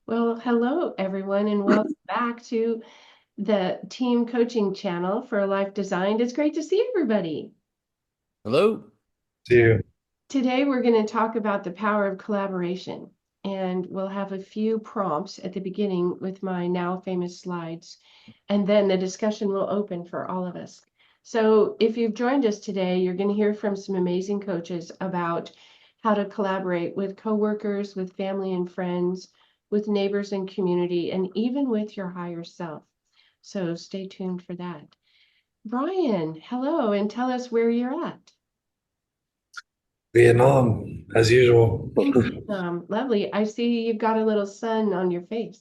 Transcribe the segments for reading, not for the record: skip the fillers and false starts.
Well, hello everyone, and welcome back to the team coaching channel for Life Designed. It's great to see everybody. Hello. Do Today we're going to talk about the power of collaboration, and we'll have a few prompts at the beginning with my now famous slides, and then the discussion will open for all of us. So if you've joined us today, you're going to hear from some amazing coaches about how to collaborate with coworkers, with family and friends, with neighbors and community, and even with your higher self. So stay tuned for that. Brian, hello, and tell us where you're at. Vietnam, as usual. Lovely. I see you've got a little sun on your face.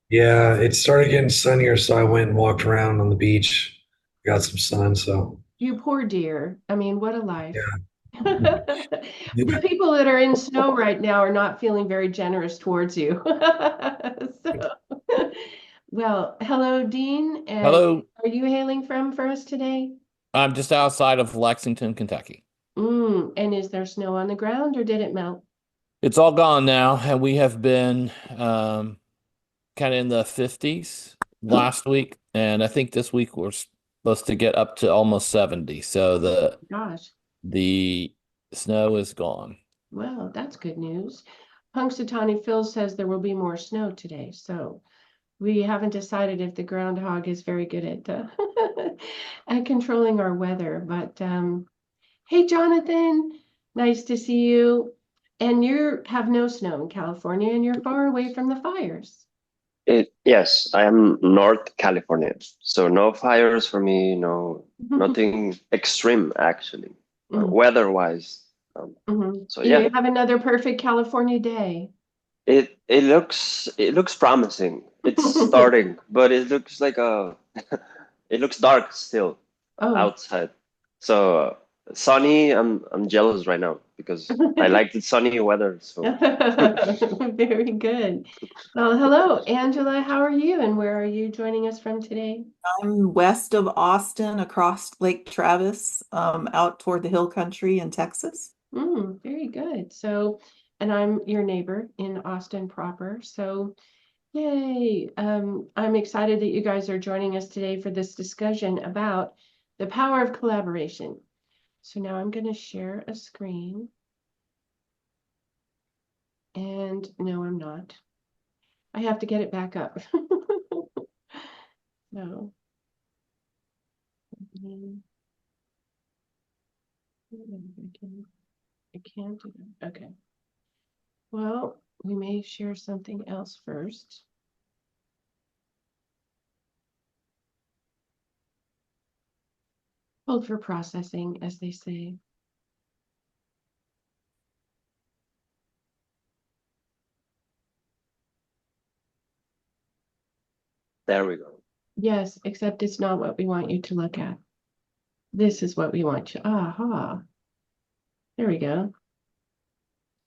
Yeah, it started getting sunnier, so I went and walked around on the beach. Got some sun, so You poor dear. I mean, what a life. yeah. The people that are in snow right now are not feeling very generous towards you. So, well, hello, Dean. And Hello. are you hailing from for us today? I'm just outside of Lexington, Kentucky. And is there snow on the ground or did it melt? It's all gone now, and we have been kind of in the 50s last week, and I think this week we're supposed to get up to almost 70. So Gosh, the snow is gone. well, that's good news. Punxsutawney Phil says there will be more snow today, so we haven't decided if the groundhog is very good at at controlling our weather. But hey, Jonathan, nice to see you. And you have no snow in California, and you're far away from the fires. Yes, I am North California, so no fires for me, no nothing extreme actually, Mm, weather-wise. So And you yeah, have another perfect California day. it looks promising. It's starting, but it looks like a it looks dark still Oh. outside. So sunny, I'm jealous right now because I like the sunny weather. So Very good. Well, hello, Angela. How are you, and where are you joining us from today? I'm west of Austin, across Lake Travis, out toward the hill country in Texas. Very good. So, and I'm your neighbor in Austin proper. So, yay. I'm excited that you guys are joining us today for this discussion about the power of collaboration. So now I'm going to share a screen. And no, I'm not. I have to get it back up. No. I can't do that. Okay. Well, we may share something else first. Hold for processing, as they say. there we go. Yes, except it's not what we want you to look at. This is what we want you. Aha. There we go.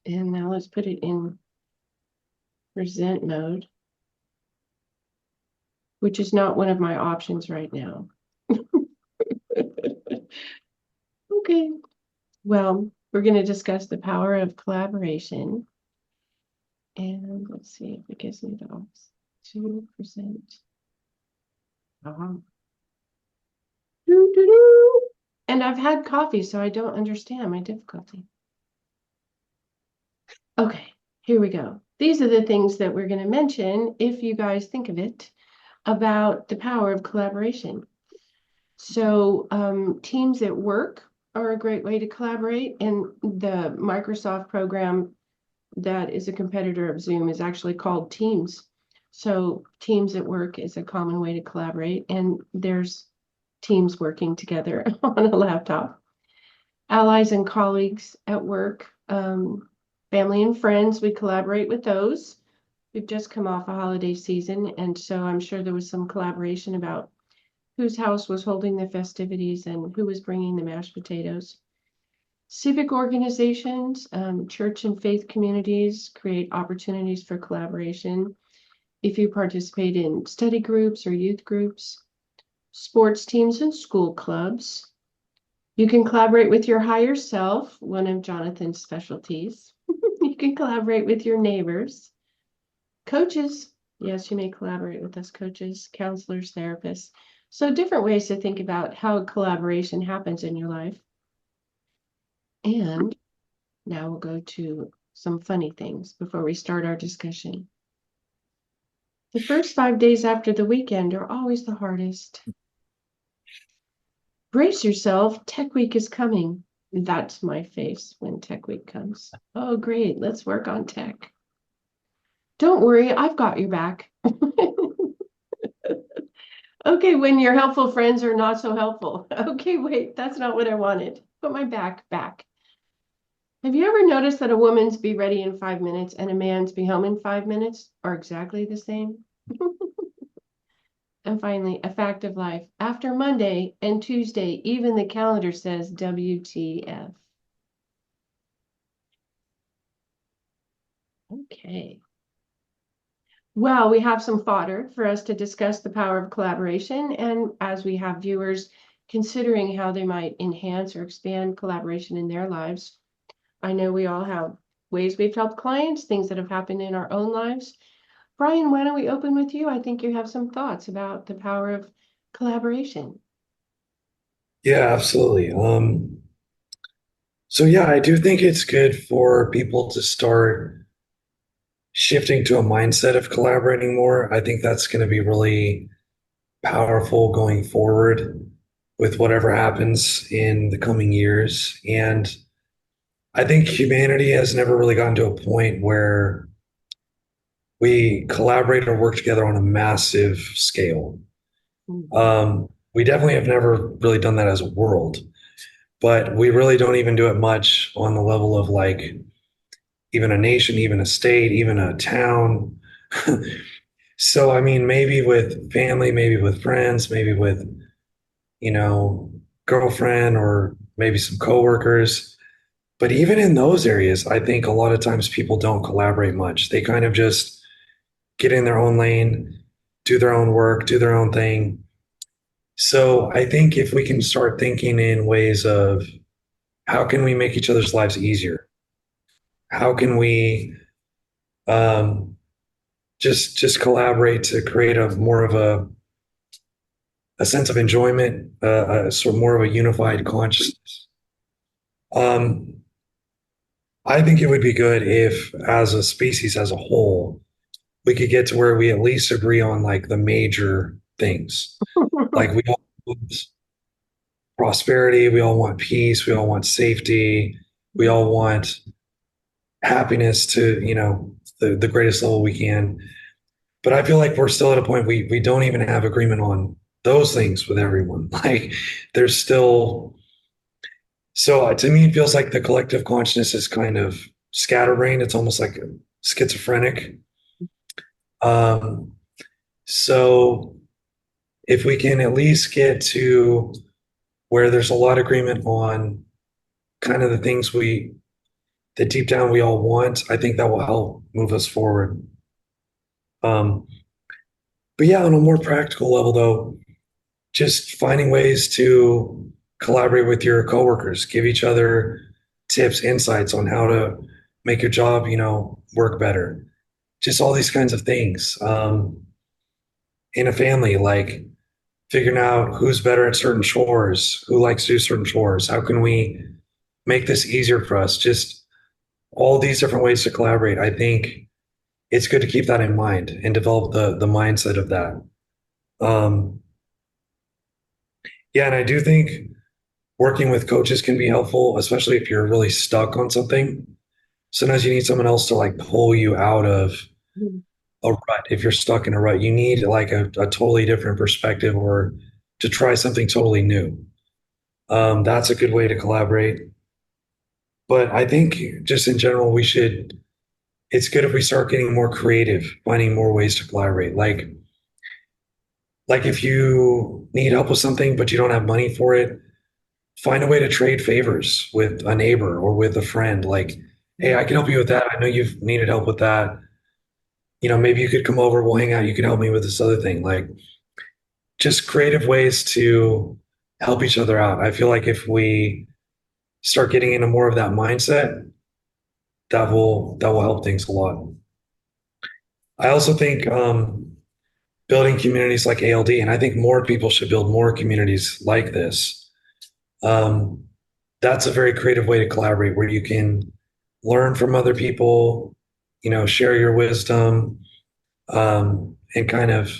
And now let's put it in present mode, which is not one of my options right now. Okay. Well, we're going to discuss the power of collaboration. And let's see if it gives me the options. 2%. Doo-doo-doo. And I've had coffee, so I don't understand my difficulty. Okay, here we go. These are the things that we're going to mention, if you guys think of it, about the power of collaboration. So teams at work are a great way to collaborate, and the Microsoft program that is a competitor of Zoom is actually called Teams. So Teams at work is a common way to collaborate, and there's teams working together on a laptop. Allies and colleagues at work, family and friends, we collaborate with those. We've just come off a holiday season, and so I'm sure there was some collaboration about whose house was holding the festivities and who was bringing the mashed potatoes. Civic organizations, church and faith communities create opportunities for collaboration. If you participate in study groups or youth groups, sports teams and school clubs, you can collaborate with your higher self, one of Jonathan's specialties. You can collaborate with your neighbors, Coaches, yes, you may collaborate with us, coaches, counselors, therapists. So different ways to think about how collaboration happens in your life. And now we'll go to some funny things before we start our discussion. The first 5 days after the weekend are always the hardest. Brace yourself, Tech Week is coming. That's my face when Tech Week comes. Oh, great, let's work on tech. Don't worry, I've got your back. Okay, when your helpful friends are not so helpful. Okay, wait, that's not what I wanted. Put my back back. Have you ever noticed that a woman's be ready in 5 minutes and a man's be home in 5 minutes are exactly the same? And finally, a fact of life. After Monday and Tuesday, even the calendar says WTF. Okay. Well, we have some fodder for us to discuss the power of collaboration, and as we have viewers considering how they might enhance or expand collaboration in their lives, I know we all have ways we've helped clients, things that have happened in our own lives. Brian, why don't we open with you? I think you have some thoughts about the power of collaboration. Yeah, absolutely. So yeah, I do think it's good for people to start shifting to a mindset of collaborating more. I think that's going to be really powerful going forward with whatever happens in the coming years. And I think humanity has never really gotten to a point where we collaborate or work together on a massive scale. We definitely have never really done that as a world, but we really don't even do it much on the level of like even a nation, even a state, even a town. So, I mean, maybe with family, maybe with friends, maybe with, girlfriend or maybe some coworkers. But even in those areas, I think a lot of times people don't collaborate much. They kind of just get in their own lane, do their own work, do their own thing. So I think if we can start thinking in ways of how can we make each other's lives easier? How can we um, just collaborate to create a more of a sense of enjoyment, sort of more of a unified consciousness. Um, I think it would be good if, as a species as a whole, we could get to where we at least agree on like the major things. Like we all want prosperity, we all want peace, we all want safety, we all want happiness to, the greatest level we can. But I feel like we're still at a point we don't even have agreement on those things with everyone. Like there's still so to me it feels like the collective consciousness is kind of scatterbrained. It's almost like schizophrenic. Um, so if we can at least get to where there's a lot of agreement on kind of the things that deep down we all want, I think that will help move us forward. Um, but yeah, on a more practical level though, just finding ways to collaborate with your coworkers, give each other tips, insights on how to make your job, work better. Just all these kinds of things. In a family, like figuring out who's better at certain chores, who likes to do certain chores. How can we make this easier for us? Just all these different ways to collaborate. I think it's good to keep that in mind and develop the mindset of that. Um, yeah, and I do think working with coaches can be helpful, especially if you're really stuck on something. Sometimes you need someone else to like pull you out of a rut. If you're stuck in a rut, you need like a totally different perspective or to try something totally new. That's a good way to collaborate. But I think just in general, it's good if we start getting more creative, finding more ways to collaborate. Like if you need help with something, but you don't have money for it, find a way to trade favors with a neighbor or with a friend. Like, hey, I can help you with that. I know you've needed help with that. Maybe you could come over, we'll hang out, you can help me with this other thing. Like just creative ways to help each other out. I feel like if we start getting into more of that mindset, that will help things a lot. I also think building communities like ALD, and I think more people should build more communities like this. Um, that's a very creative way to collaborate where you can learn from other people, share your wisdom, and kind of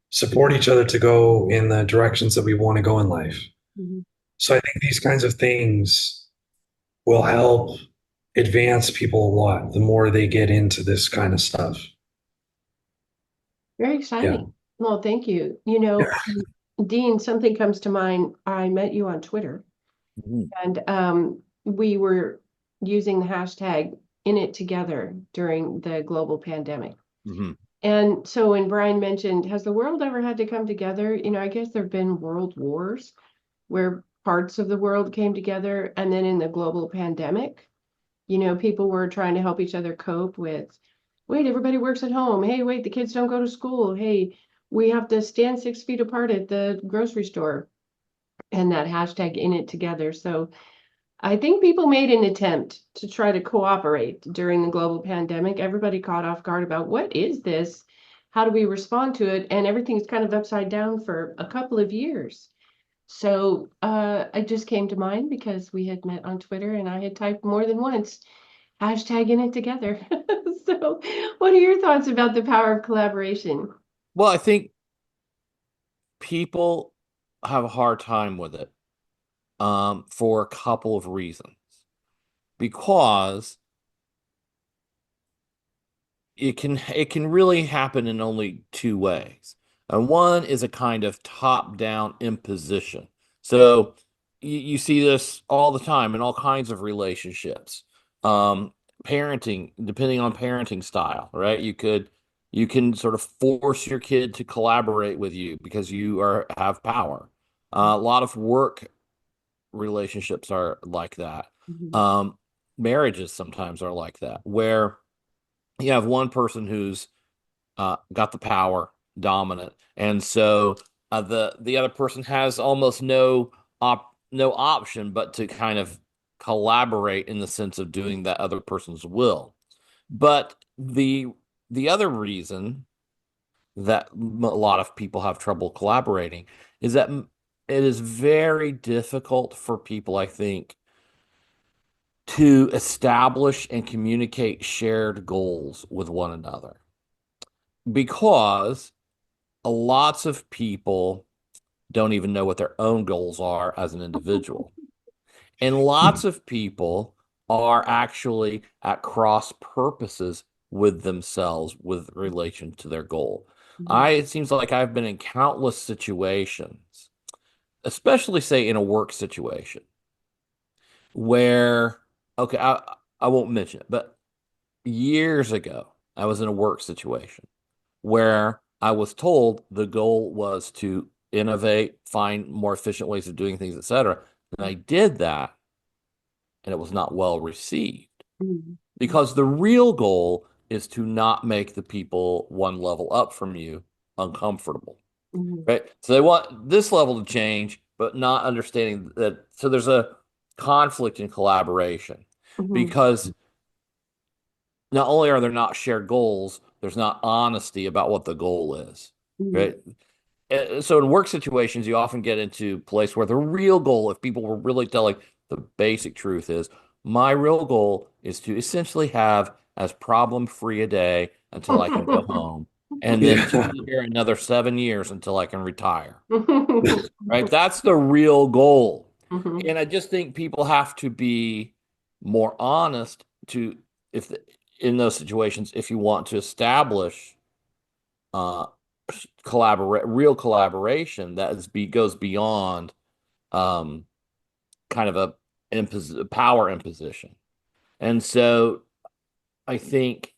support each other to go in the directions that we want to go in life. Mhm. So I think these kinds of things will help advance people a lot the more they get into this kind of stuff. Very Yeah. exciting. Well, thank you. Dean, something comes to mind. I met you on Twitter, Mhm. and we were using the hashtag in it together during the global pandemic. Mhm. And so when Brian mentioned, has the world ever had to come together? I guess there have been world wars where parts of the world came together. And then in the global pandemic, people were trying to help each other cope with, wait, everybody works at home. Hey, wait, the kids don't go to school. Hey, we have to stand 6 feet apart at the grocery store. And that hashtag in it together. So I think people made an attempt to try to cooperate during the global pandemic. Everybody caught off guard about what is this? How do we respond to it? And everything's kind of upside down for a couple of years. So I just came to mind because we had met on Twitter and I had typed more than once, hashtag in it together. So what are your thoughts about the power of collaboration? Well, I think people have a hard time with it for a couple of reasons. Because it can really happen in only two ways. And one is a kind of top-down imposition. So you see this all the time in all kinds of relationships. Parenting, depending on parenting style, right? You can sort of force your kid to collaborate with you because you have power. A lot of work relationships are like that. Mhm. Um, Marriages sometimes are like that, where you have one person who's got the power, dominant, and so the other person has almost no option but to kind of collaborate in the sense of doing that other person's will. But the other reason that a lot of people have trouble collaborating is that it is very difficult for people, I think, to establish and communicate shared goals with one another because lots of people don't even know what their own goals are as an individual. And lots of people are actually at cross purposes with themselves with relation to their goal. Mhm. It seems like I've been in countless situations, especially say in a work situation where, okay, I won't mention it, but years ago, I was in a work situation where I was told the goal was to innovate, find more efficient ways of doing things, etc. And I did that, and it was not well received Mhm. because the real goal is to not make the people one level up from you uncomfortable, Mhm. right? So they want this level to change, but not understanding that. So there's a conflict in collaboration Mhm. because not only are there not shared goals, there's not honesty about what the goal is, Mhm. right? So in work situations, you often get into a place where the real goal, if people were really telling the basic truth is, my real goal is to essentially have as problem-free a day until I can go home, and then to Yeah. be here another 7 years until I can retire, right? That's the real goal. Mhm. And I just think people have to be more honest if in those situations, if you want to establish uh real collaboration that goes beyond um kind of power imposition. And so I think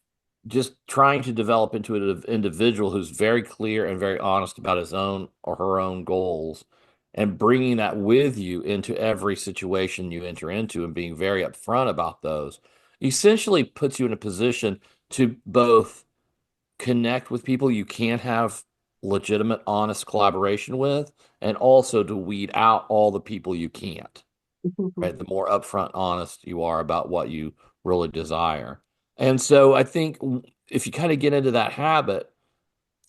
just trying to develop into an individual who's very clear and very honest about his own or her own goals and bringing that with you into every situation you enter into and being very upfront about those essentially puts you in a position to both connect with people you can have legitimate, honest collaboration with, and also to weed out all the people you can't, right? The more upfront, honest you are about what you really desire. And so I think if you kind of get into that habit,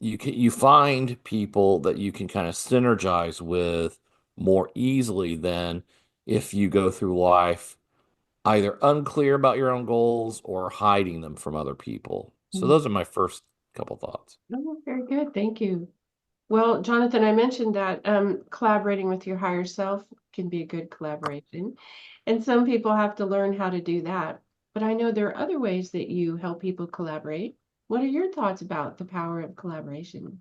you find people that you can kind of synergize with more easily than if you go through life either unclear about your own goals or hiding them from other people. So those are my first couple thoughts. Oh, very good. Thank you. Well, Jonathan, I mentioned that collaborating with your higher self can be a good collaboration. And some people have to learn how to do that. But I know there are other ways that you help people collaborate. What are your thoughts about the power of collaboration?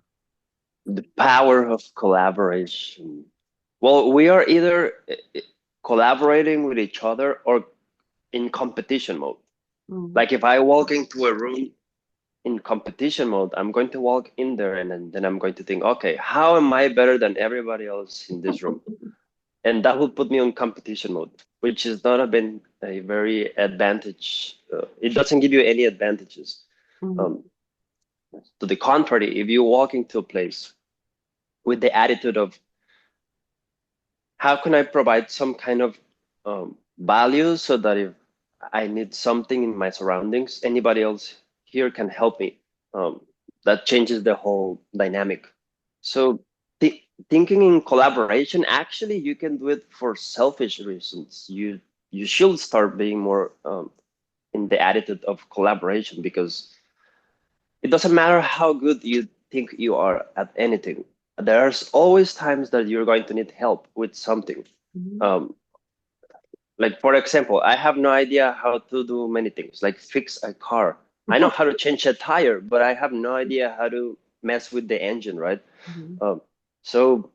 The power of collaboration. Well, we are either collaborating with each other or in competition mode. Mm. Like if I walk into a room in competition mode, I'm going to walk in there and then I'm going to think, okay, how am I better than everybody else in this room? And that will put me on competition mode, which is not been a very advantage. It doesn't give you any advantages. Mhm. To the contrary, if you walk into a place with the attitude of how can I provide some kind of value so that if I need something in my surroundings, anybody else here can help me. Um, that changes the whole dynamic. So thinking in collaboration, actually, you can do it for selfish reasons. You should start being more in the attitude of collaboration because it doesn't matter how good you think you are at anything. There's always times that you're going to need help with something. Mhm. Like for example, I have no idea how to do many things, like fix a car. I know how to change a tire, but I have no idea how to mess with the engine, right? Mhm. So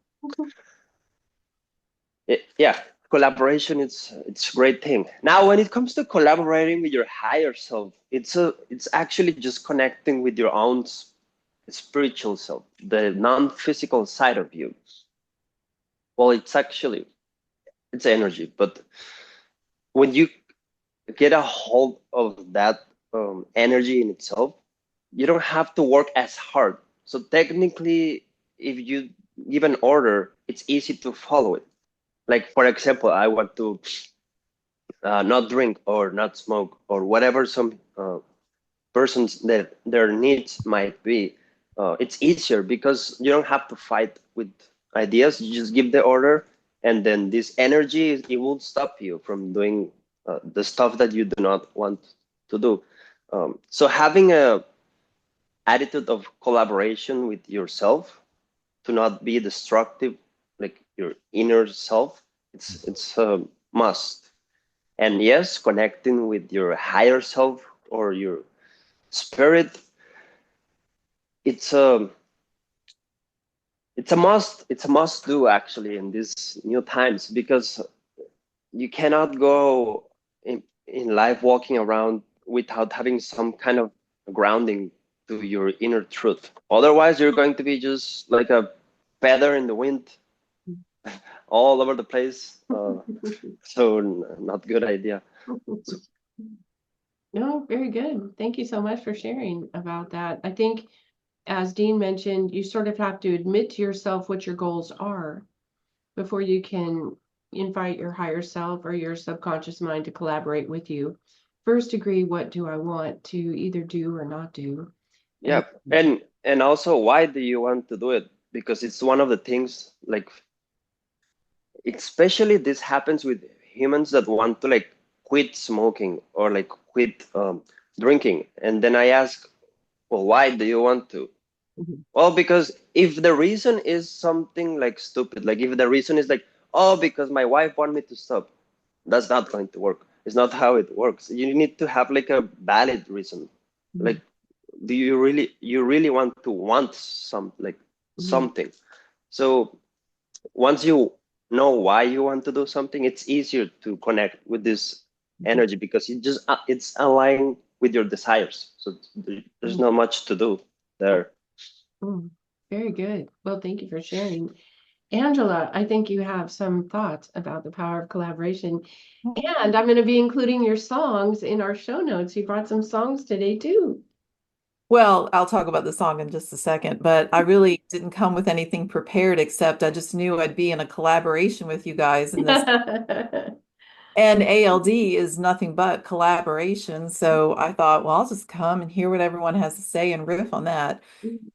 yeah, collaboration it's a great thing. Now, when it comes to collaborating with your higher self, it's actually just connecting with your own spiritual self, the non-physical side of you. Well, it's energy, but when you get a hold of that energy in itself, you don't have to work as hard. So technically, if you give an order, it's easy to follow it. Like for example, I want to not drink or not smoke or whatever some persons that their needs might be. It's easier because you don't have to fight with ideas. You just give the order, and then this energy it will stop you from doing the stuff that you do not want to do. So having a attitude of collaboration with yourself to not be destructive, like your inner self, it's a must. And yes, connecting with your higher self or your spirit, it's a it's a must do actually in these new times because you cannot go in life walking around without having some kind of grounding to your inner truth. Otherwise, you're going to be just like a feather in the wind all over the place. So not good idea. So, No, very good. Thank you so much for sharing about that. I think, as Dean mentioned, you sort of have to admit to yourself what your goals are before you can invite your higher self or your subconscious mind to collaborate with you. First, agree what do I want to either do or not do. yeah, and also why do you want to do it? Because it's one of the things like especially this happens with humans that want to like quit smoking or like quit drinking, and then I ask, well, why do you want to? Mhm. Well, because if the reason is something like stupid, like if the reason is like, oh, because my wife want me to stop, that's not going to work. It's not how it works. You need to have like a valid reason. Mhm. Like, do you really want some like Mhm. something? So once you know why you want to do something, it's easier to connect with this energy because it's aligned with your desires. So there's Mhm. not much to do there. Mhm. Very good. Well, thank you for sharing. Angela, I think you have some thoughts about the power of collaboration. And I'm going to be including your songs in our show notes. You brought some songs today too. Well, I'll talk about the song in just a second, but I really didn't come with anything prepared except I just knew I'd be in a collaboration with you guys in this. And ALD is nothing but collaboration. So I thought, well, I'll just come and hear what everyone has to say and riff on that.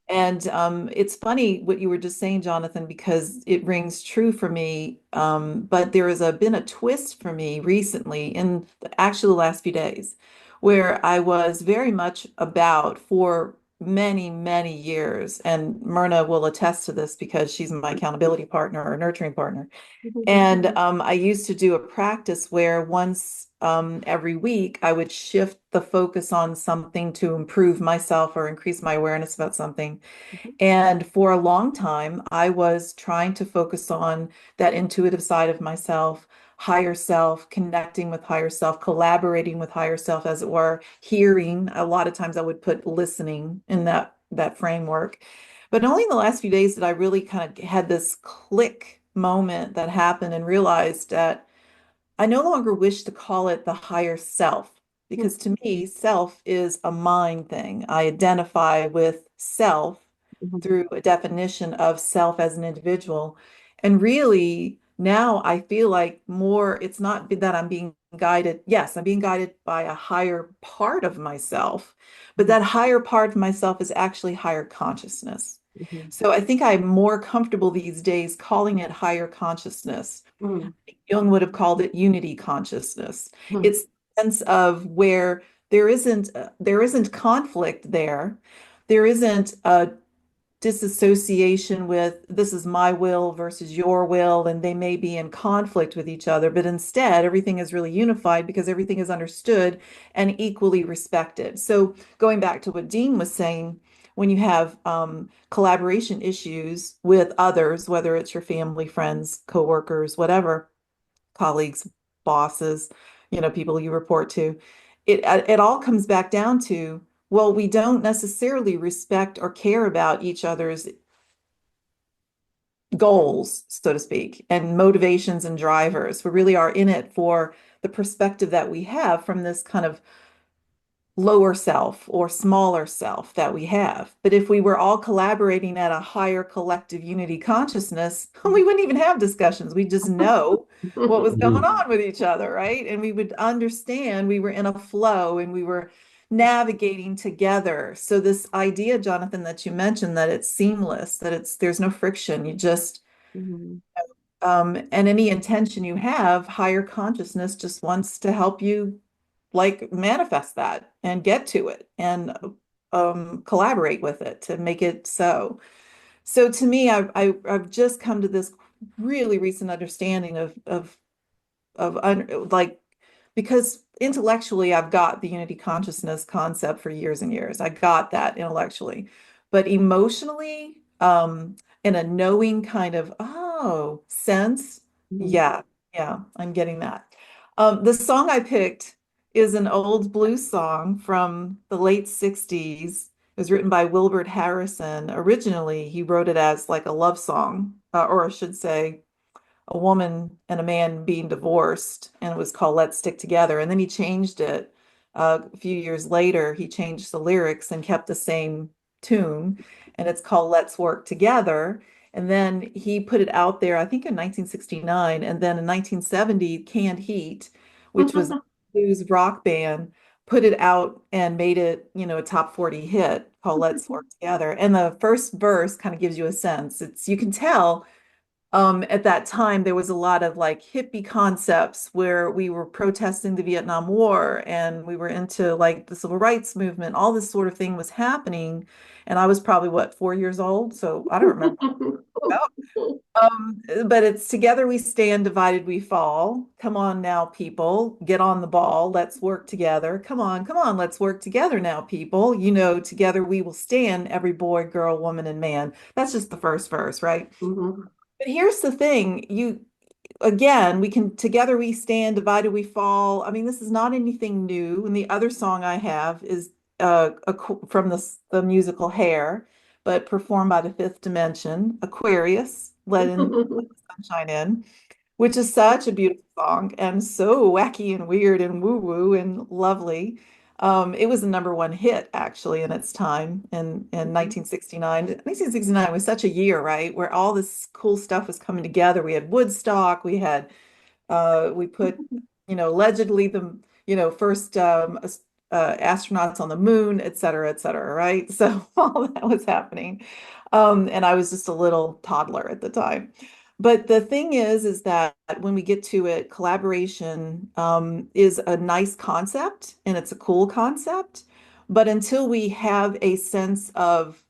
And it's funny what you were just saying, Jonathan, because it rings true for me. But there has been a twist for me recently in actually the last few days where I was very much about for many, many years. And Myrna will attest to this because she's my accountability partner or nurturing partner. And I used to do a practice where once every week I would shift the focus on something to improve myself or increase my awareness about something. And for a long time, I was trying to focus on that intuitive side of myself, higher self, connecting with higher self, collaborating with higher self, as it were, hearing. A lot of times I would put listening in that framework. But only in the last few days did I really kind of had this click moment that happened and realized that I no longer wish to call it the higher self because to me, self is a mind thing. I identify with self through a definition of self as an individual. And really, now I feel like more, it's not that I'm being guided. Yes, I'm being guided by a higher part of myself, but that higher part of myself is actually higher consciousness. So I think I'm more comfortable these days calling it higher consciousness. Jung would have called it unity consciousness. It's the sense of where there isn't conflict there. There isn't a disassociation with this is my will versus your will, and they may be in conflict with each other, but instead everything is really unified because everything is understood and equally respected. So going back to what Dean was saying, when you have collaboration issues with others, whether it's your family, friends, coworkers, whatever, colleagues, bosses, people you report to, it all comes back down to, well, we don't necessarily respect or care about each other's goals, so to speak, and motivations and drivers. We really are in it for the perspective that we have from this kind of lower self or smaller self that we have. But if we were all collaborating at a higher collective unity consciousness, we wouldn't even have discussions. We just know what was going on with each other, right? And we would understand we were in a flow and we were navigating together. So this idea, Jonathan, that you mentioned, that it's seamless, that there's no friction. You just and any intention you have, higher consciousness just wants to help you like manifest that and get to it and collaborate with it to make it so. So to me, I've just come to this really recent understanding like, because intellectually I've got the unity consciousness concept for years and years. I got that intellectually, but emotionally, in a knowing kind of sense, yeah, I'm getting that. The song I picked is an old blues song from the late 60s. It was written by Wilbert Harrison. Originally, he wrote it as like a love song, or I should say, a woman and a man being divorced, and it was called Let's Stick Together. And then he changed it a few years later. He changed the lyrics and kept the same tune, and it's called Let's Work Together. And then he put it out there, I think in 1969. And then in 1970, Canned Heat, which was a blues rock band, put it out and made it, a top 40 hit called Let's Work Together. And the first verse kind of gives you a sense. You can tell at that time, there was a lot of like hippie concepts where we were protesting the Vietnam War and we were into like the civil rights movement. All this sort of thing was happening. And I was probably, what, 4 years old? So I don't remember. But it's together we stand, divided we fall. Come on now, people, get on the ball. Let's work together. Come on, let's work together now, people. Together we will stand, every boy, girl, woman, and man. That's just the first verse, right? But here's the thing, again, we can together we stand, divided we fall. I mean, this is not anything new. And the other song I have is from the musical Hair, but performed by the Fifth Dimension, Aquarius, let the sunshine in, which is such a beautiful song and so wacky and weird and woo-woo and lovely. It was the number one hit actually in its time in 1969. 1969 was such a year, right, where all this cool stuff was coming together. We had Woodstock, we put allegedly the, first astronauts on the moon, et cetera, right? So all that was happening. And I was just a little toddler at the time. But the thing is that when we get to it, collaboration is a nice concept and it's a cool concept. But until we have a sense of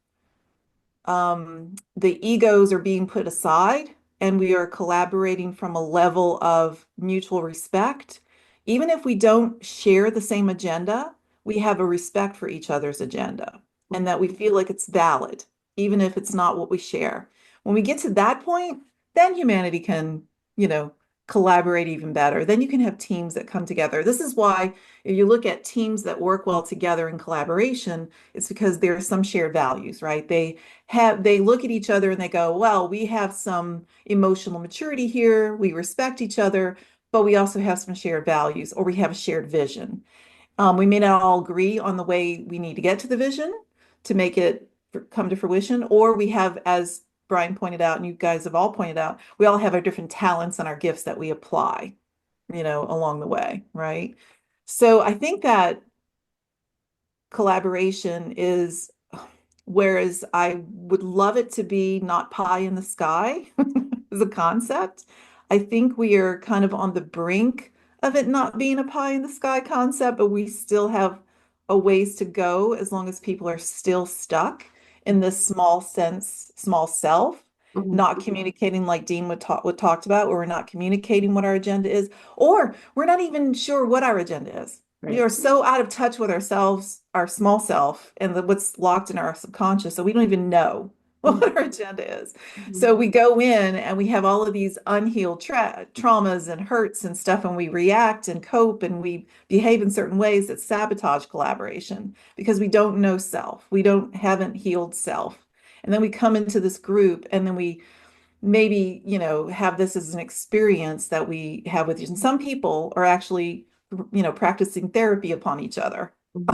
the egos are being put aside and we are collaborating from a level of mutual respect. Even if we don't share the same agenda, we have a respect for each other's agenda and that we feel like it's valid, even if it's not what we share. When we get to that point, then humanity can, collaborate even better. Then you can have teams that come together. This is why if you look at teams that work well together in collaboration, it's because there are some shared values, right? They look at each other and they go, well, we have some emotional maturity here, we respect each other, but we also have some shared values, or we have a shared vision. We may not all agree on the way we need to get to the vision to make it come to fruition, or we have, as Brian pointed out, and you guys have all pointed out, we all have our different talents and our gifts that we apply, along the way, right? So I think that collaboration is, whereas I would love it to be not pie in the sky as a concept, I think we are kind of on the brink of it not being a pie in the sky concept, but we still have a ways to go as long as people are still stuck in this small sense, small self, not communicating like Dean would talked about, or we're not communicating what our agenda is, or we're not even sure what our agenda is. We are so out of touch with ourselves, our small self, and what's locked in our subconscious, so we don't even know what our agenda is. So we go in and we have all of these unhealed traumas and hurts and stuff, and we react and cope and we behave in certain ways that sabotage collaboration because we don't know self. We haven't healed self. And then we come into this group and then we maybe, have this as an experience that we have with you. And some people are actually, practicing therapy upon each other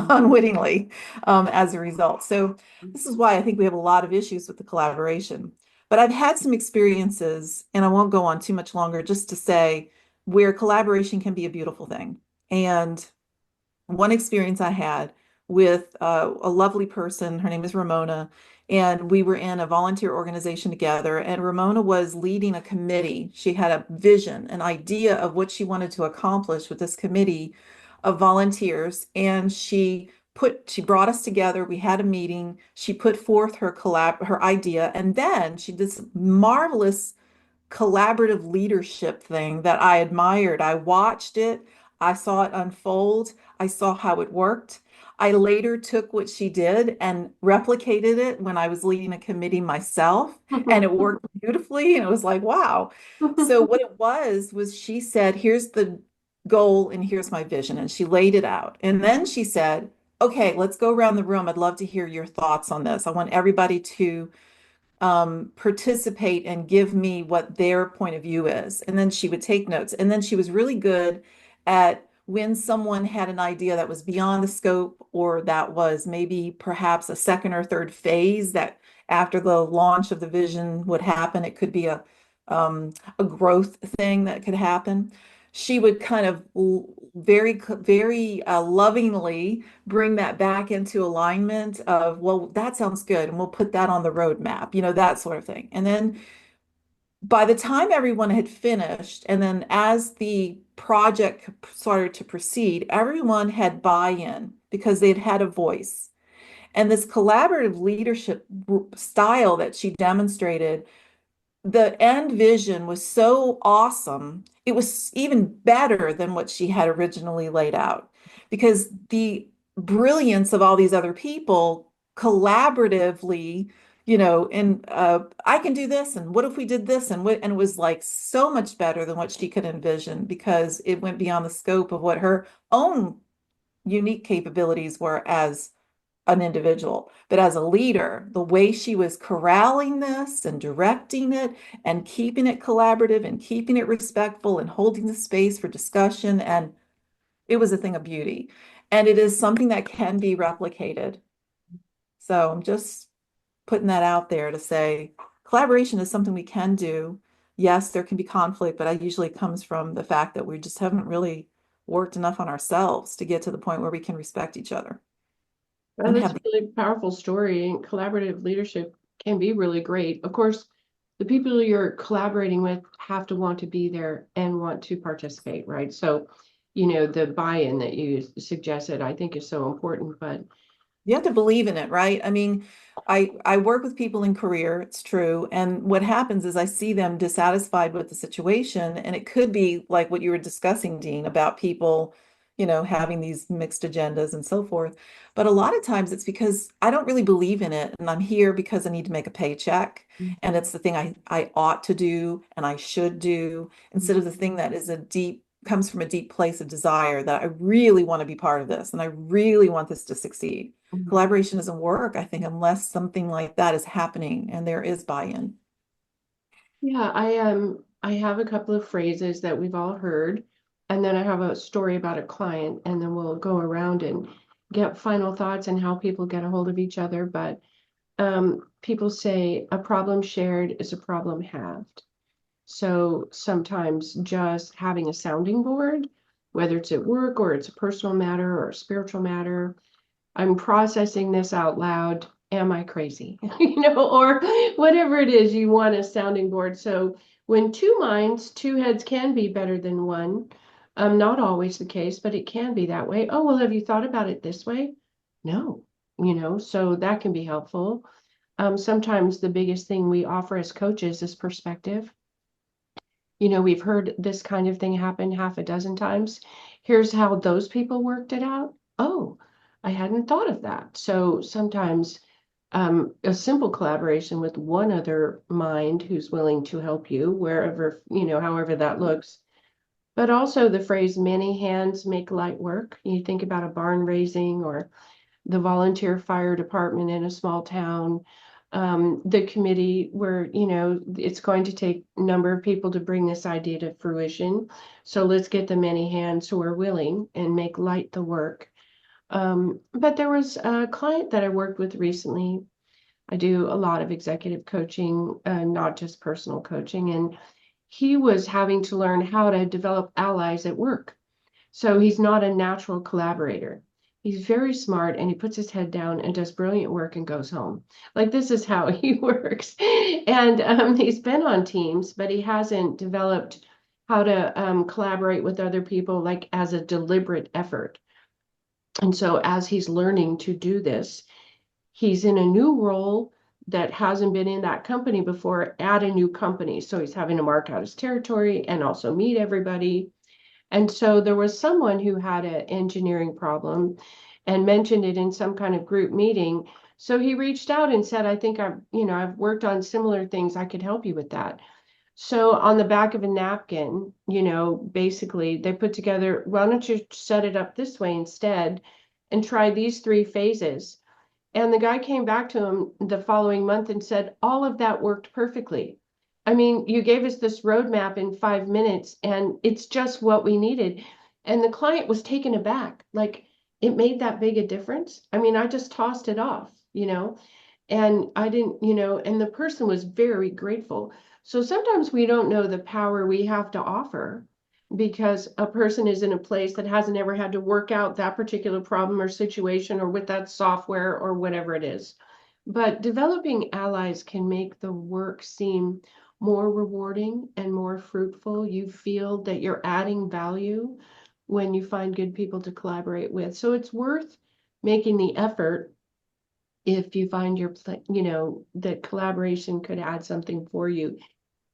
unwittingly as a result. So this is why I think we have a lot of issues with the collaboration. But I've had some experiences, and I won't go on too much longer, just to say where collaboration can be a beautiful thing. And one experience I had with a lovely person, her name is Ramona, and we were in a volunteer organization together, and Ramona was leading a committee. She had a vision, an idea of what she wanted to accomplish with this committee of volunteers, and she brought us together. We had a meeting. She put forth her idea, and then she did this marvelous collaborative leadership thing that I admired. I watched it, I saw it unfold, I saw how it worked. I later took what she did and replicated it when I was leading a committee myself, and it worked beautifully. And it was like, wow. So, what it was she said, here's the goal and here's my vision. And she laid it out. And then she said, okay, let's go around the room. I'd love to hear your thoughts on this. I want everybody to participate and give me what their point of view is. And then she would take notes. And then she was really good at when someone had an idea that was beyond the scope, or that was maybe perhaps a second or third phase that after the launch of the vision would happen. It could be a growth thing that could happen. She would kind of very lovingly bring that back into alignment of, well, that sounds good, and we'll put that on the roadmap, that sort of thing. And then by the time everyone had finished, and then as the project started to proceed, everyone had buy-in because they'd had a voice. And this collaborative leadership style that she demonstrated, the end vision was so awesome. It was even better than what she had originally laid out, because the brilliance of all these other people collaboratively, and I can do this, and what if we did this, and it was like so much better than what she could envision, because it went beyond the scope of what her own unique capabilities were as an individual. But as a leader, the way she was corralling this and directing it and keeping it collaborative and keeping it respectful and holding the space for discussion, and it was a thing of beauty. And it is something that can be replicated. So I'm just putting that out there to say collaboration is something we can do. Yes, there can be conflict, but it usually comes from the fact that we just haven't really worked enough on ourselves to get to the point where we can respect each other. Well, And that's have a really powerful story, and collaborative leadership can be really great. Of course, the people you're collaborating with have to want to be there and want to participate, right? So, the buy-in that you suggested, I think is so important, but you have to believe in it, right? I mean, I work with people in career, it's true. And what happens is I see them dissatisfied with the situation. And it could be like what you were discussing, Dean, about people, having these mixed agendas and so forth. But a lot of times it's because I don't really believe in it. And I'm here because I need to make a paycheck. And it's the thing I ought to do and I should do instead of the thing that is comes from a deep place of desire that I really want to be part of this and I really want this to succeed. Collaboration doesn't work, I think, unless something like that is happening and there is buy-in. yeah, I have a couple of phrases that we've all heard, and then I have a story about a client, and then we'll go around and get final thoughts on how people get a hold of each other. But people say a problem shared is a problem halved. So sometimes just having a sounding board, whether it's at work or it's a personal matter or a spiritual matter, I'm processing this out loud. Am I crazy? Or whatever it is you want a sounding board. So when two minds, two heads can be better than one. Not always the case, but it can be that way. Oh, well, have you thought about it this way? No, so that can be helpful. Sometimes the biggest thing we offer as coaches is perspective. We've heard this kind of thing happen half a dozen times. Here's how those people worked it out. Oh, I hadn't thought of that. So sometimes a simple collaboration with one other mind who's willing to help you wherever, however that looks. But also the phrase many hands make light work. You think about a barn raising or the volunteer fire department in a small town, the committee where, it's going to take a number of people to bring this idea to fruition. So let's get the many hands who are willing and make light the work. But there was a client that I worked with recently. I do a lot of executive coaching, not just personal coaching, and he was having to learn how to develop allies at work. So he's not a natural collaborator. He's very smart and he puts his head down and does brilliant work and goes home. Like this is how he works. And he's been on teams, but he hasn't developed how to collaborate with other people like as a deliberate effort. And so as he's learning to do this, he's in a new role that hasn't been in that company before at a new company. So he's having to mark out his territory and also meet everybody. And so there was someone who had an engineering problem and mentioned it in some kind of group meeting. So he reached out and said, I think I've worked on similar things. I could help you with that. So on the back of a napkin, basically they put together, why don't you set it up this way instead and try these 3 phases? And the guy came back to him the following month and said, all of that worked perfectly. I mean, you gave us this roadmap in 5 minutes and it's just what we needed. And the client was taken aback, like it made that big a difference. I mean, I just tossed it off, and I didn't, and the person was very grateful. So sometimes we don't know the power we have to offer because a person is in a place that hasn't ever had to work out that particular problem or situation or with that software or whatever it is. But developing allies can make the work seem more rewarding and more fruitful. You feel that you're adding value when you find good people to collaborate with. So it's worth making the effort if you find that collaboration could add something for you.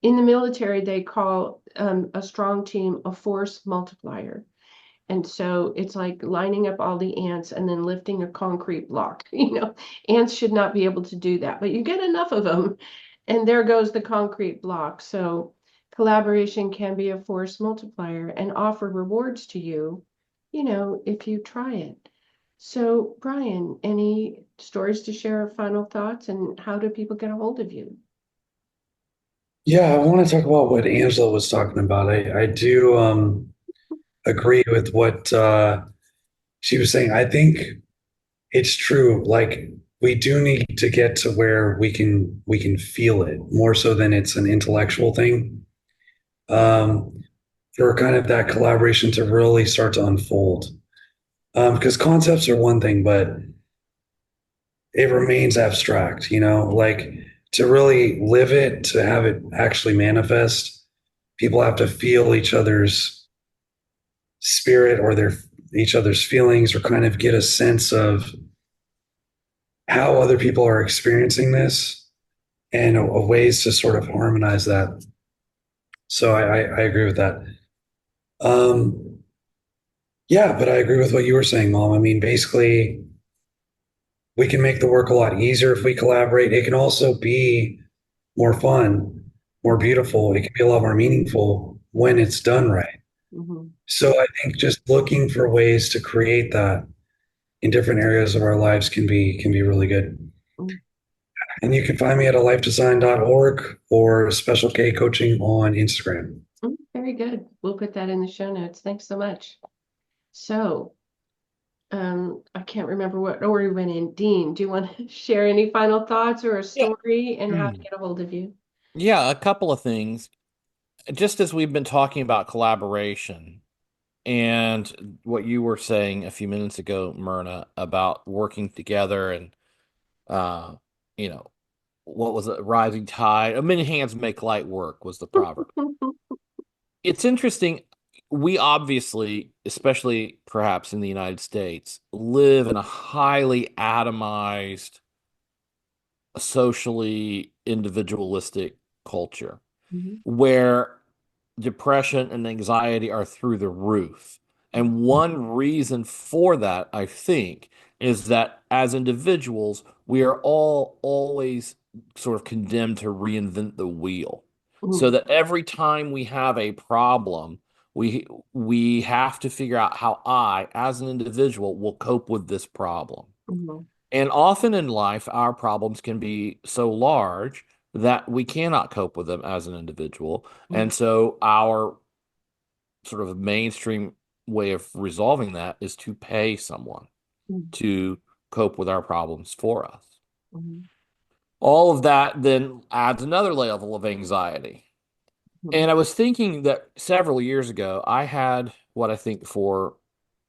In the military, they call a strong team a force multiplier. And so it's like lining up all the ants and then lifting a concrete block. Ants should not be able to do that, but you get enough of them and there goes the concrete block. So collaboration can be a force multiplier and offer rewards to you, if you try it. So Brian, any stories to share or final thoughts, and how do people get a hold of you? Yeah, I want to talk about what Angela was talking about. I do agree with what she was saying. I think it's true. Like we do need to get to where we can feel it more so than it's an intellectual thing. for kind of that collaboration to really start to unfold. Because concepts are one thing, but it remains abstract, like to really live it, to have it actually manifest, people have to feel each other's spirit or each other's feelings or kind of get a sense of how other people are experiencing this and ways to sort of harmonize that. So I agree with that. Um, yeah, but I agree with what you were saying, Mom. I mean, basically, we can make the work a lot easier if we collaborate. It can also be more fun, more beautiful. It can be a lot more meaningful when it's done right. Mhm. So I think just looking for ways to create that in different areas of our lives can be really good. Mm. And you can find me at alifedesign.org or Special K Coaching on Instagram. Very good. We'll put that in the show notes. Thanks so much. So, I can't remember what order we went in. Dean, do you want to share any final thoughts or a Yeah. story and how to get a hold of you? Yeah, a couple of things. Just as we've been talking about collaboration and what you were saying a few minutes ago, Myrna, about working together and uh, you know, what was it? Rising tide. Many hands make light work was the proverb. It's interesting. We obviously, especially perhaps in the United States, live in a highly atomized, socially individualistic culture Mhm. where depression and anxiety are through the roof. And one reason for that, I think, is that as individuals, we are all always sort of condemned to reinvent the wheel. So Mhm. that every time we have a problem, we have to figure out how I, as an individual, will cope with this problem. Mhm. And often in life, our problems can be so large that we cannot cope with them as an individual. Mhm. And so our sort of mainstream way of resolving that is to pay someone Mhm. to cope with our problems for us. Mhm. All of that then adds another level of anxiety. Mhm. And I was thinking that several years ago, I had what I think for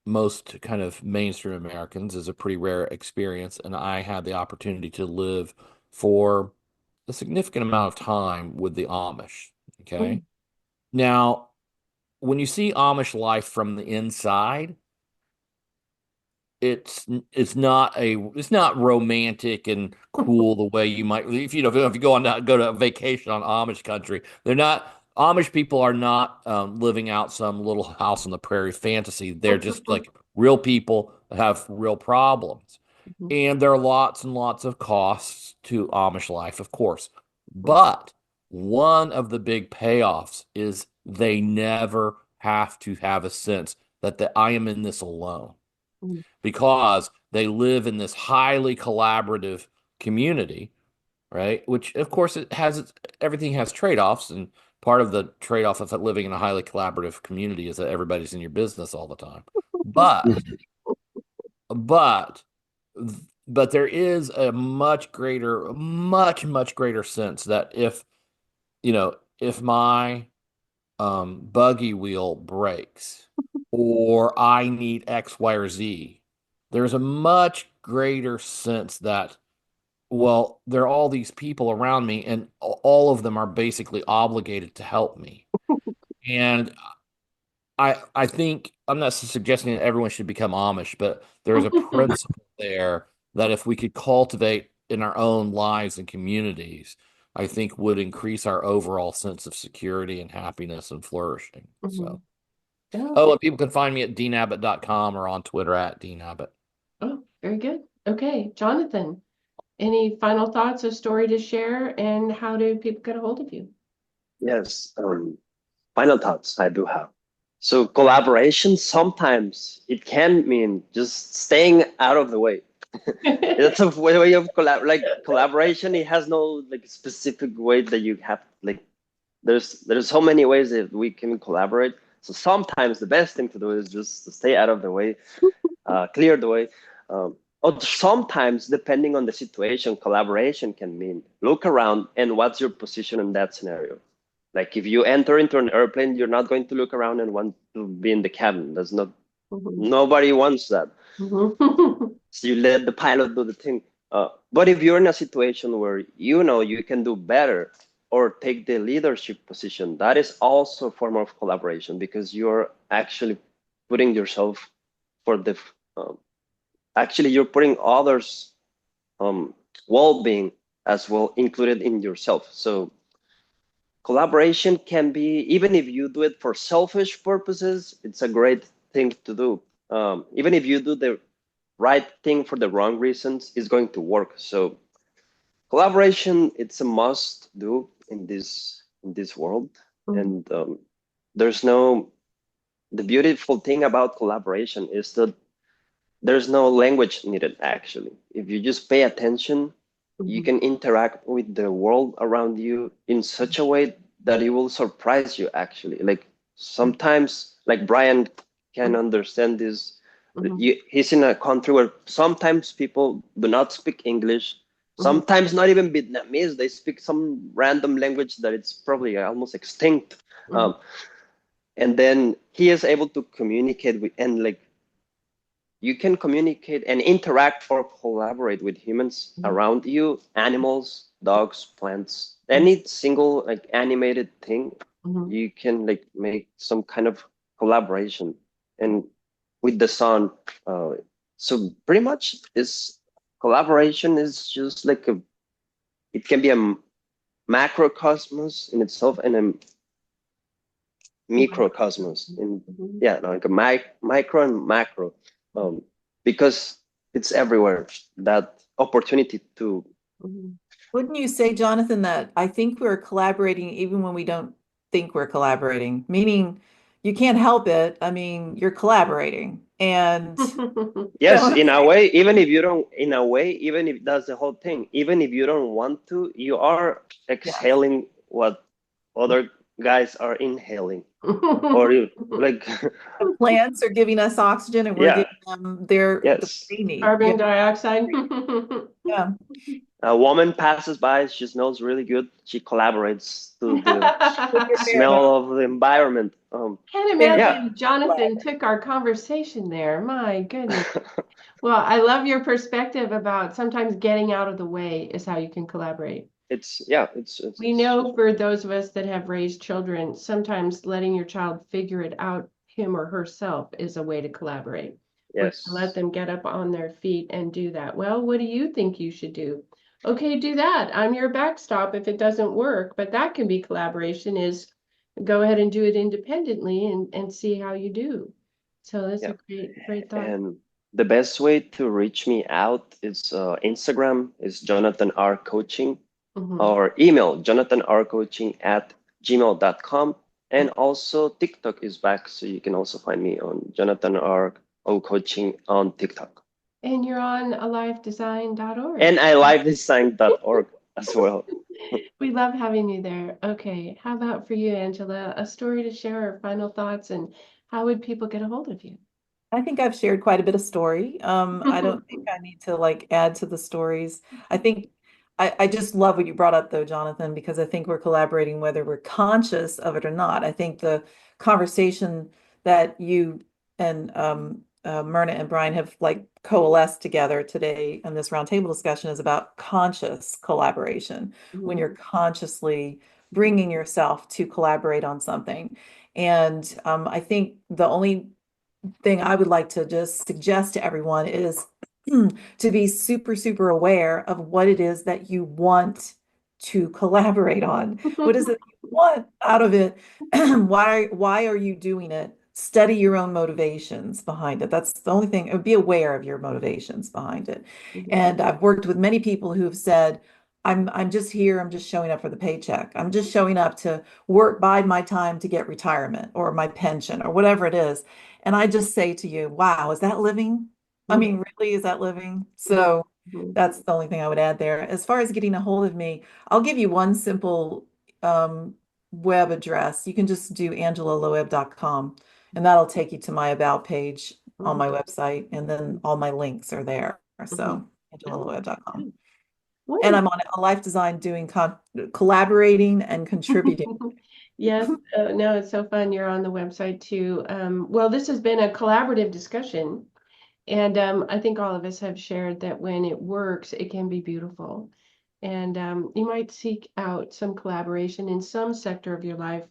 most kind of mainstream Americans is a pretty rare experience. And I had the opportunity to live for a significant amount of time with the Amish. Okay. Mhm. Now, when you see Amish life from the inside, it's not romantic and cool the way you might if you go to a vacation on Amish country. They're not Amish people are not living out some little house on the prairie fantasy. They're just like real people that have real problems. Mhm. And there are lots and lots of costs to Amish life, of course. But one of the big payoffs is they never have to have a sense that I am in this alone Mhm. because they live in this highly collaborative community, right? Which, of course, everything has trade-offs, and part of the trade-off of living in a highly collaborative community is that everybody's in your business all the time. But, but, but there is a much greater sense that if my buggy wheel breaks or I need X, Y, or Z, there's a much greater sense that, well, there are all these people around me and all of them are basically obligated to help me. And I think I'm not suggesting that everyone should become Amish, but there's a principle there that if we could cultivate in our own lives and communities, I think would increase our overall sense of security and happiness and flourishing. So, Mhm. Oh, oh, and people can find me at deanabbott.com or on Twitter at deanabbott. oh, very good. Okay, Jonathan, any final thoughts or story to share, and how do people get a hold of you? Yes. Final thoughts I do have. So collaboration sometimes it can mean just staying out of the way. That's a way of collaboration. It has no like specific way that you have like. There's so many ways that we can collaborate. So sometimes the best thing to do is just to stay out of the way, clear the way. Or sometimes, depending on the situation, collaboration can mean look around and what's your position in that scenario. Like if you enter into an airplane, you're not going to look around and want to be in the cabin. That's not, nobody wants that. So you let the pilot do the thing. But if you're in a situation where you know you can do better or take the leadership position, that is also a form of collaboration because you're actually putting yourself for the, actually you're putting others' well-being as well included in yourself. So collaboration can be, even if you do it for selfish purposes, it's a great thing to do. Even if you do the right thing for the wrong reasons, it's going to work. So collaboration, it's a must do in this world. And there's no, the beautiful thing about collaboration is that there's no language needed actually. If you just pay attention, you can interact with the world around you in such a way that it will surprise you actually. Like sometimes, like Brian can understand this. He's in a country where sometimes people do not speak English, sometimes not even Vietnamese. They speak some random language that it's probably almost extinct. And then he is able to communicate with, and like you can communicate and interact or collaborate with humans around you, animals, dogs, plants, any single like animated thing. You can like make some kind of collaboration and with the sun. So pretty much this collaboration is just like it can be a macrocosmos in itself and a microcosmos in, like a micro and macro, because it's everywhere, that opportunity to. Wouldn't you say, Jonathan, that I think we're collaborating even when we don't think we're collaborating? Meaning you can't help it. I mean, you're collaborating. And Yes, in a way, even if you don't, in a way, even if that's the whole thing, even if you don't want to, you are exhaling what other guys are inhaling. Or you, like plants are giving us oxygen and we're giving them the they need. Carbon dioxide. Yeah. A woman passes by, she smells really good. She collaborates to the smell of the environment. Can't imagine Jonathan took our conversation there. My goodness. Well, I love your perspective about sometimes getting out of the way is how you can collaborate. It's we know for those of us that have raised children, sometimes letting your child figure it out him or herself is a way to collaborate. Yes. Let them get up on their feet and do that. Well, what do you think you should do? Okay, do that. I'm your backstop if it doesn't work, but that can be collaboration, is go ahead and do it independently and see how you do. So that's a great thought. And the best way to reach me out is Instagram is Jonathan R Coaching, or email jonathanrcoaching@gmail.com. And also TikTok is back, so you can also find me on Jonathan R O Coaching on TikTok. And you're on alivedesign.org. And alivedesign.org as well. We love having you there. Okay, how about for you, Angela? A story to share or final thoughts, and how would people get a hold of you? I think I've shared quite a bit of story. I don't think I need to like add to the stories. I think I just love what you brought up though, Jonathan, because I think we're collaborating whether we're conscious of it or not. I think the conversation that you and Myrna and Brian have like coalesced together today in this roundtable discussion is about conscious collaboration, when you're consciously bringing yourself to collaborate on something. And I think the only thing I would like to just suggest to everyone is to be super, super aware of what it is that you want to collaborate on. What is it you want out of it? Why are you doing it? Study your own motivations behind it. That's the only thing. Be aware of your motivations behind it. And I've worked with many people who have said, I'm just here, I'm just showing up for the paycheck. I'm just showing up to work, bide my time to get retirement or my pension or whatever it is. And I just say to you, wow, is that living? I mean, really, is that living? So that's the only thing I would add there. As far as getting a hold of me, I'll give you one simple web address. You can just do angelaloeb.com, and that'll take you to my about page on my website, and then all my links are there. So angelaloeb.com. And I'm on a Life Design doing collaborating and contributing Yes, no, it's so fun. You're on the website too. Well, this has been a collaborative discussion, and I think all of us have shared that when it works, it can be beautiful. And you might seek out some collaboration in some sector of your life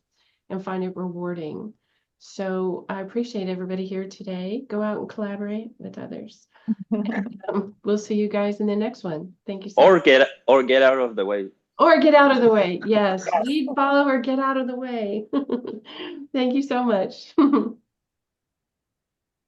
and find it rewarding. So I appreciate everybody here today. Go out and collaborate with others. And, we'll see you guys in the next one. Thank you so much. Or get out of the way. Or get out of the way. Yes, lead, follow, or get out of the way. Thank you so much.